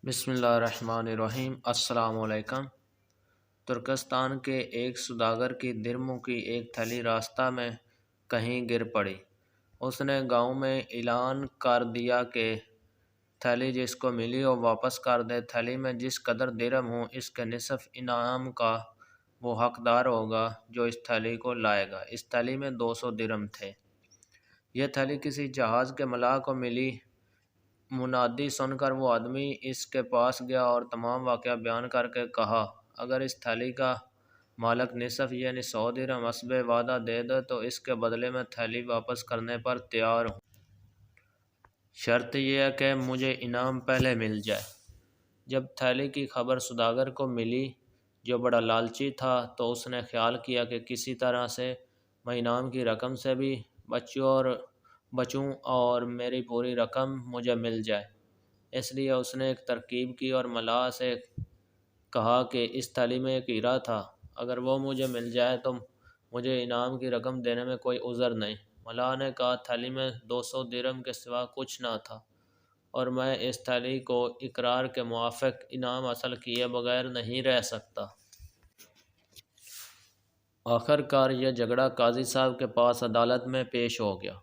بسم اللہ الرحمن الرحیم۔ السلام علیکم۔ ترکستان کے ایک سوداگر کی درموں کی ایک تھیلی راستہ میں کہیں گر پڑی۔ اس نے گاؤں میں اعلان کر دیا کہ تھیلی جس کو ملی وہ واپس کر دے، تھیلی میں جس قدر درم ہوں اس کے نصف انعام کا وہ حقدار ہوگا جو اس تھیلی کو لائے گا۔ اس تھیلی میں 200 درم تھے۔ یہ تھیلی کسی جہاز کے ملاح کو ملی۔ منادی سن کر وہ آدمی اس کے پاس گیا اور تمام واقعہ بیان کر کے کہا، اگر اس تھیلی کا مالک نصف یعنی 100 درم حسب وعدہ دے دے تو اس کے بدلے میں تھیلی واپس کرنے پر تیار ہوں۔ شرط یہ ہے کہ مجھے انعام پہلے مل جائے۔ جب تھیلی کی خبر سوداگر کو ملی جو بڑا لالچی تھا تو اس نے خیال کیا کہ کسی طرح سے میں انعام کی رقم سے بھی بچوں اور میری پوری رقم مجھے مل جائے۔ اس لیے اس نے ایک ترکیب کی اور ملاح سے کہا کہ اس تھیلی میں ایک ہیرا تھا، اگر وہ مجھے مل جائے تو مجھے انعام کی رقم دینے میں کوئی عذر نہیں۔ ملاح نے کہا، تھیلی میں 200 درم کے سوا کچھ نہ تھا اور میں اس تھیلی کو اقرار کے موافق انعام حاصل کیے بغیر نہیں رہ سکتا۔ آخر کار یہ جھگڑا قاضی صاحب کے پاس عدالت میں پیش ہو گیا۔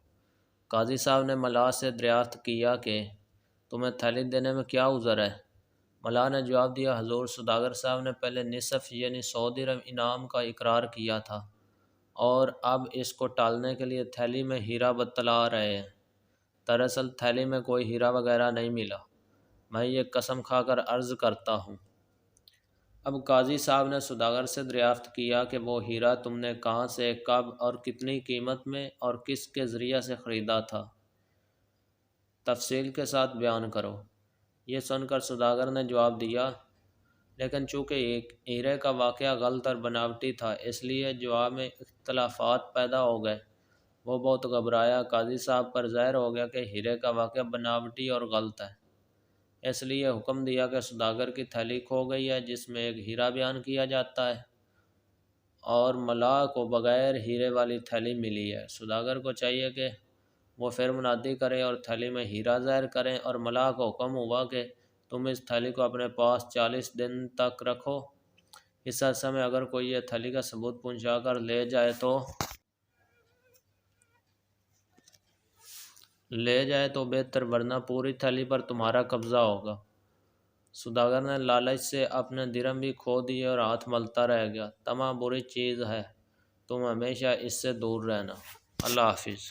قاضی صاحب نے ملاح سے دریافت کیا کہ تمہیں تھیلی دینے میں کیا عذر ہے؟ ملاح نے جواب دیا، حضور سوداگر صاحب نے پہلے نصف یعنی 100 درم انعام کا اقرار کیا تھا اور اب اس کو ٹالنے کے لیے تھیلی میں ہیرا بتلا رہے ہیں۔ دراصل تھیلی میں کوئی ہیرا وغیرہ نہیں ملا، میں یہ قسم کھا کر عرض کرتا ہوں۔ اب قاضی صاحب نے سوداگر سے دریافت کیا کہ وہ ہیرا تم نے کہاں سے، کب اور کتنی قیمت میں اور کس کے ذریعہ سے خریدا تھا؟ تفصیل کے ساتھ بیان کرو۔ یہ سن کر سوداگر نے جواب دیا، لیکن چونکہ ہیرے کا واقعہ غلط اور بناوٹی تھا اس لیے جواب میں اختلافات پیدا ہو گئے۔ وہ بہت گھبرایا۔ قاضی صاحب پر ظاہر ہو گیا کہ ہیرے کا واقعہ بناوٹی اور غلط ہے، اس لیے حکم دیا کہ سوداگر کی تھیلی کھو گئی ہے جس میں ایک ہیرا بیان کیا جاتا ہے اور ملاح کو بغیر ہیرے والی تھیلی ملی ہے۔ سوداگر کو چاہیے کہ وہ پھر منادی کریں اور تھیلی میں ہیرا ظاہر کریں، اور ملاح کو حکم ہوا کہ تم اس تھیلی کو اپنے پاس 40 دن تک رکھو۔ اس عرصے میں اگر کوئی یہ تھیلی کا ثبوت پہنچا کر لے جائے تو بہتر، ورنہ پوری تھیلی پر تمہارا قبضہ ہوگا۔ سوداگر نے لالچ سے اپنے درم بھی کھو دیے اور ہاتھ ملتا رہ گیا۔ طمع بری چیز ہے، تم ہمیشہ اس سے دور رہنا۔ اللہ حافظ۔